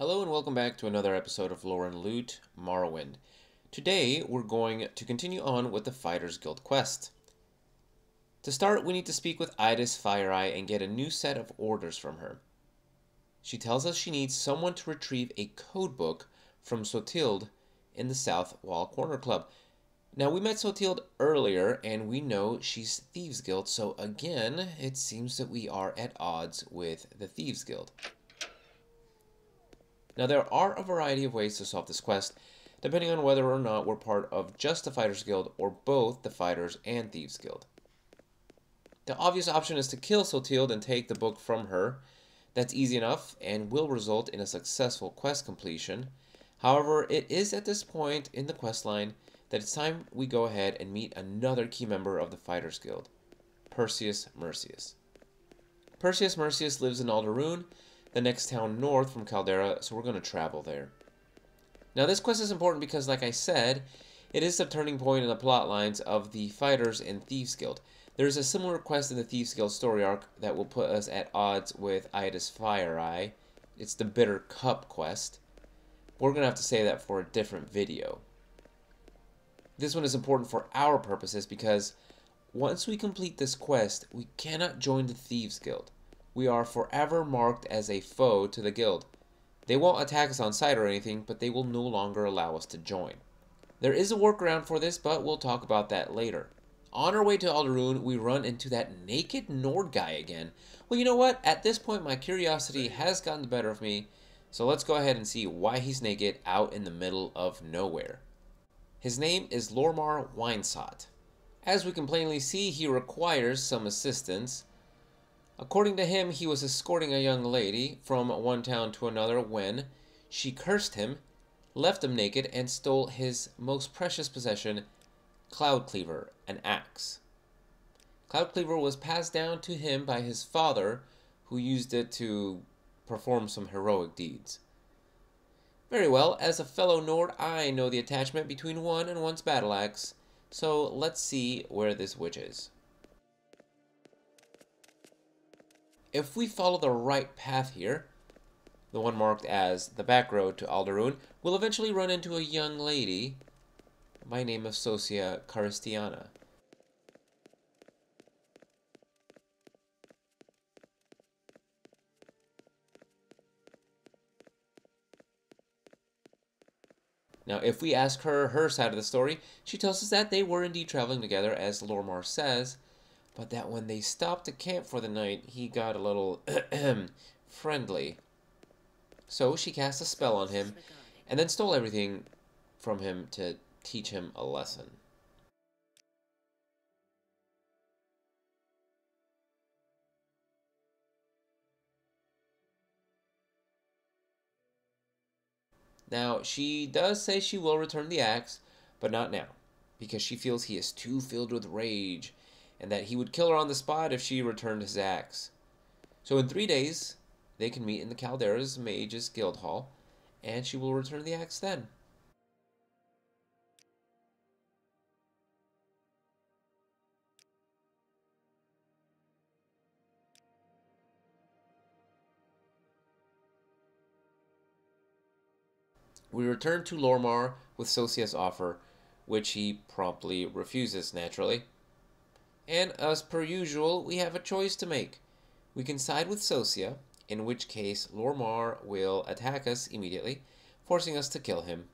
Hello and welcome back to another episode of Lore and Loot, Morrowind. Today we're going to continue on with the Fighters Guild quest. To start, we need to speak with Idis Fireeye and get a new set of orders from her. She tells us she needs someone to retrieve a codebook from Sotilde in the South Wall Corner Club. Now, we met Sotilde earlier and we know she's Thieves Guild, so again, it seems that we are at odds with the Thieves Guild. Now, there are a variety of ways to solve this quest, depending on whether or not we're part of just the Fighters Guild or both the Fighters and Thieves Guild. The obvious option is to kill Sotilde and take the book from her. That's easy enough and will result in a successful quest completion. However, it is at this point in the quest line that it's time we go ahead and meet another key member of the Fighters Guild, Perseus Mercius. Perseus Mercius lives in Alderaan, the next town north from Caldera, so we're going to travel there. Now, this quest is important because, like I said, it is the turning point in the plot lines of the Fighters and Thieves Guild. There is a similar quest in the Thieves Guild story arc that will put us at odds with Idis Fireeye. It's the Bitter Cup quest. We're going to have to save that for a different video. This one is important for our purposes because once we complete this quest, we cannot join the Thieves Guild. We are forever marked as a foe to the guild. They won't attack us on sight or anything, but they will no longer allow us to join. There is a workaround for this, but we'll talk about that later. On our way to Alderaan, we run into that naked Nord guy again. Well, you know what? At this point, my curiosity has gotten the better of me, so let's go ahead and see why he's naked out in the middle of nowhere. His name is Lormar Winesot. As we can plainly see, he requires some assistance. According to him, he was escorting a young lady from one town to another when she cursed him, left him naked, and stole his most precious possession, Cloudcleaver, an axe. Cloudcleaver was passed down to him by his father, who used it to perform some heroic deeds. Very well, as a fellow Nord, I know the attachment between one and one's battle axe, so let's see where this witch is. If we follow the right path here, the one marked as the back road to Alderaan, we'll eventually run into a young lady by name of Sosia Caristiana. Now, if we ask her her side of the story, she tells us that they were indeed traveling together, as Lormar says, but that when they stopped to camp for the night, he got a little friendly. So she cast a spell on him, and then stole everything from him to teach him a lesson. Now, she does say she will return the axe, but not now, because she feels he is too filled with rage, and that he would kill her on the spot if she returned his axe. So in 3 days, they can meet in the Caldera's Mages Guild Hall, and she will return the axe then. We return to Lormar with Sosia's offer, which he promptly refuses, naturally. And as per usual, we have a choice to make. We can side with Sosia, in which case Lormar will attack us immediately, forcing us to kill him.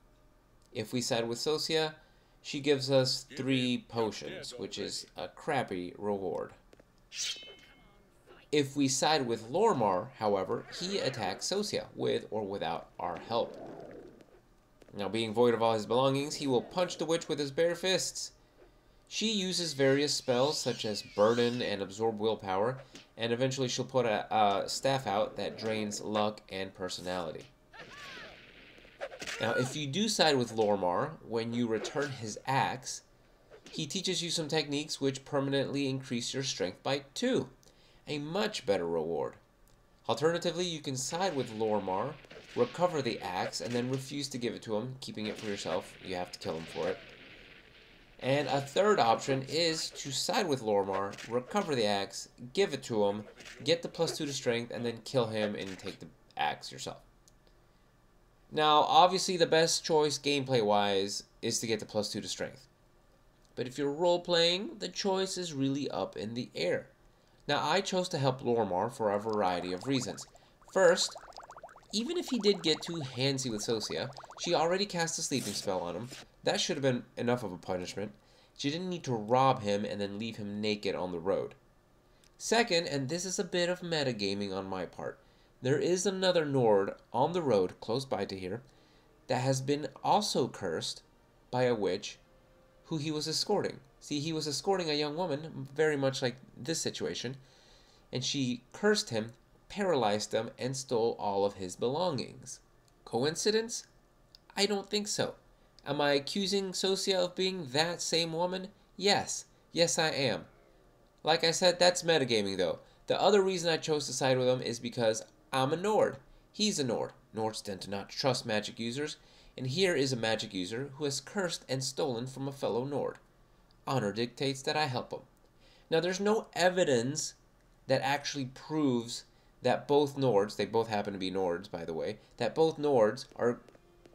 If we side with Sosia, she gives us 3 potions, which is a crappy reward. If we side with Lormar, however, he attacks Sosia, with or without our help. Now, being void of all his belongings, he will punch the witch with his bare fists. She uses various spells such as Burden and Absorb Willpower, and eventually she'll put a staff out that drains luck and personality. Now, if you do side with Lormar, when you return his axe, he teaches you some techniques which permanently increase your strength by 2. A much better reward. Alternatively, you can side with Lormar, recover the axe, and then refuse to give it to him, keeping it for yourself. You have to kill him for it. And a third option is to side with Lormar, recover the axe, give it to him, get the +2 to strength, and then kill him and take the axe yourself. Now, obviously, the best choice gameplay-wise is to get the +2 to strength. But if you're role-playing, the choice is really up in the air. Now, I chose to help Lormar for a variety of reasons. First, even if he did get too handsy with Sosia, she already cast a sleeping spell on him. That should have been enough of a punishment. She didn't need to rob him and then leave him naked on the road. Second, and this is a bit of metagaming on my part, there is another Nord on the road close by to here that has been also cursed by a witch who he was escorting. See, he was escorting a young woman, very much like this situation, and she cursed him, paralyzed him, and stole all of his belongings. Coincidence? I don't think so. Am I accusing Sosia of being that same woman? Yes. Yes, I am. Like I said, that's metagaming, though. The other reason I chose to side with him is because I'm a Nord. He's a Nord. Nords tend to not trust magic users, and here is a magic user who has cursed and stolen from a fellow Nord. Honor dictates that I help him. Now, there's no evidence that actually proves that both Nords, they both happen to be Nords, by the way, that both Nords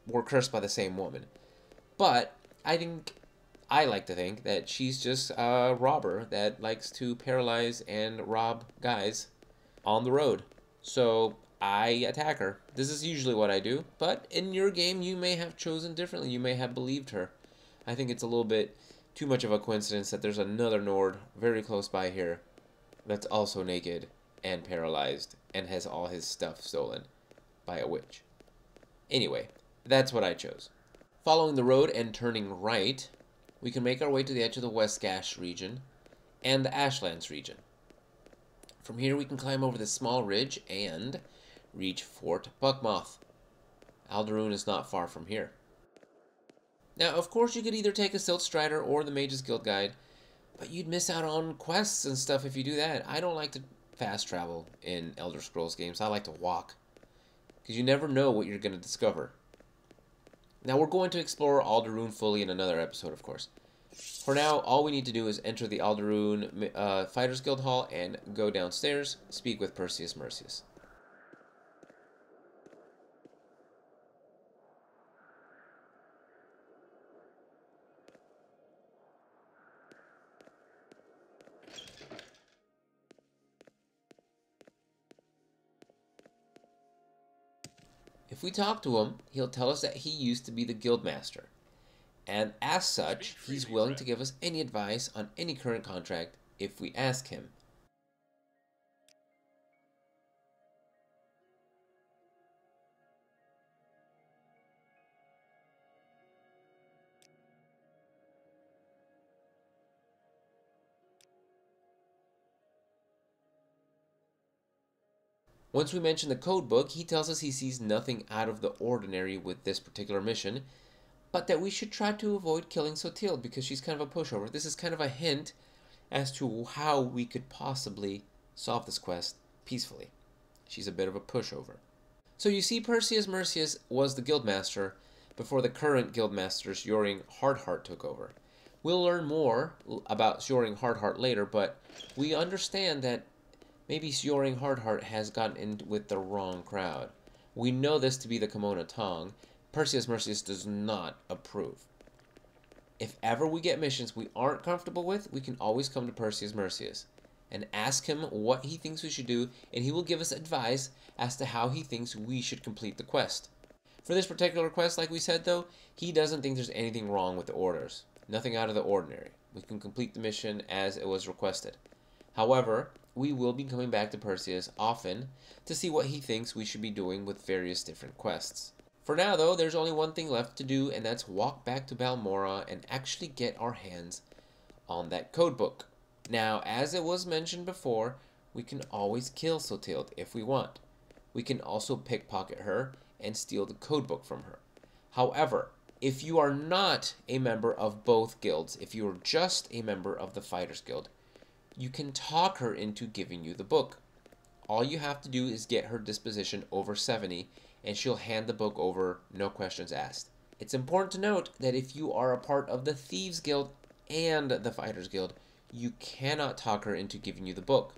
were cursed by the same woman. But I like to think that she's just a robber that likes to paralyze and rob guys on the road. So I attack her. This is usually what I do, but in your game you may have chosen differently. You may have believed her. I think it's a little bit too much of a coincidence that there's another Nord very close by here that's also naked and paralyzed and has all his stuff stolen by a witch. Anyway, that's what I chose. Following the road and turning right, we can make our way to the edge of the West Gash region and the Ashlands region. From here we can climb over this small ridge and reach Fort Buckmoth. Aldaroon is not far from here. Now, of course, you could either take a Silt Strider or the Mage's Guild Guide, but you'd miss out on quests and stuff if you do that. I don't like to fast travel in Elder Scrolls games. I like to walk, because you never know what you're going to discover. Now, we're going to explore Aldaroon fully in another episode, of course. For now, all we need to do is enter the Aldaroon Fighters Guild Hall and go downstairs, speak with Perseus Mercius. If we talk to him, he'll tell us that he used to be the Guildmaster, and as such, he's willing to give us any advice on any current contract if we ask him. Once we mention the code book, he tells us he sees nothing out of the ordinary with this particular mission, but that we should try to avoid killing Sotilde because she's kind of a pushover. This is kind of a hint as to how we could possibly solve this quest peacefully. She's a bit of a pushover. So you see, Perseus Mercius was the Guildmaster before the current Guildmaster, Sjoring Hardheart, took over. We'll learn more about Sjoring Hardheart later, but we understand that maybe Sjoring Hardheart has gotten in with the wrong crowd. We know this to be the Kimona Tong. Perseus Mercius does not approve. If ever we get missions we aren't comfortable with, we can always come to Perseus Mercius and ask him what he thinks we should do, and he will give us advice as to how he thinks we should complete the quest. For this particular quest, like we said though, he doesn't think there's anything wrong with the orders. Nothing out of the ordinary. We can complete the mission as it was requested. However, we will be coming back to Perseus often to see what he thinks we should be doing with various different quests. For now, though, there's only one thing left to do, and that's walk back to Balmora and actually get our hands on that codebook. Now, as it was mentioned before, we can always kill Sotilde if we want. We can also pickpocket her and steal the codebook from her. However, if you are not a member of both guilds, if you are just a member of the Fighters Guild, you can talk her into giving you the book. All you have to do is get her disposition over 70, and she'll hand the book over, no questions asked. It's important to note that if you are a part of the Thieves Guild and the Fighters Guild, you cannot talk her into giving you the book.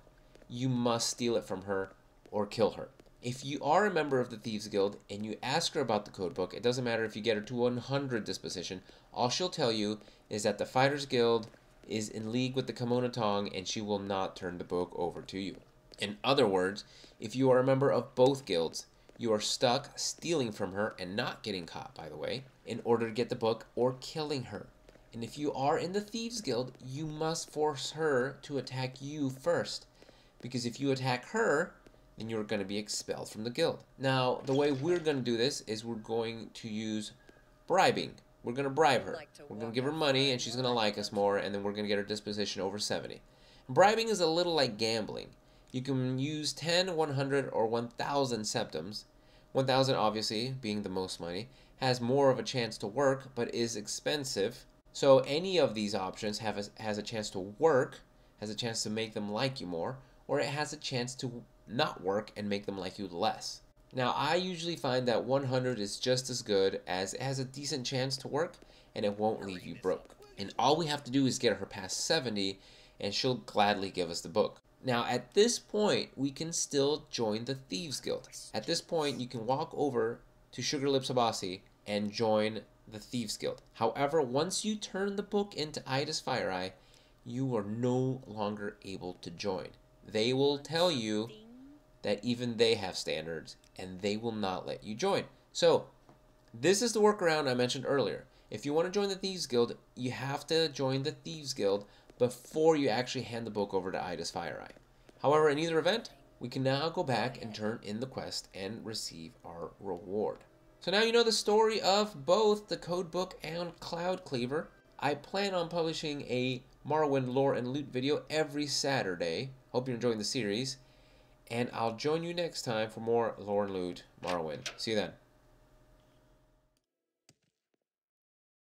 You must steal it from her or kill her. If you are a member of the Thieves Guild and you ask her about the codebook, it doesn't matter if you get her to 100 disposition, all she'll tell you is that the Fighters Guild is in league with the Kimono Tong and she will not turn the book over to you. In other words, if you are a member of both guilds, you are stuck stealing from her and not getting caught, by the way, in order to get the book or killing her. And if you are in the Thieves Guild, you must force her to attack you first. Because if you attack her, then you're going to be expelled from the guild. Now, the way we're going to do this is we're going to use bribing. We're going to bribe her. We're going to give her money and she's going to like us more, and then we're going to get her disposition over 70. Bribing is a little like gambling. You can use 10, 100, or 1,000 septims. 1,000, obviously, being the most money, has more of a chance to work, but is expensive. So any of these options has a chance to work, has a chance to make them like you more, or it has a chance to not work and make them like you less. Now, I usually find that 100 is just as good, as it has a decent chance to work and it won't leave you broke. And all we have to do is get her past 70 and she'll gladly give us the book. Now, at this point, we can still join the Thieves Guild. At this point, you can walk over to Sugar Lips Abasi and join the Thieves Guild. However, once you turn the book into Ida's Fire Eye, you are no longer able to join. They will tell you that even they have standards, and they will not let you join. So, this is the workaround I mentioned earlier. If you want to join the Thieves Guild, you have to join the Thieves Guild before you actually hand the book over to Ida's Fire Eye. However, in either event, we can now go back and turn in the quest and receive our reward. So now you know the story of both the codebook and Cloudcleaver. I plan on publishing a Morrowind lore and loot video every Saturday. Hope you're enjoying the series. And I'll join you next time for more lore and loot Morrowind. See you then.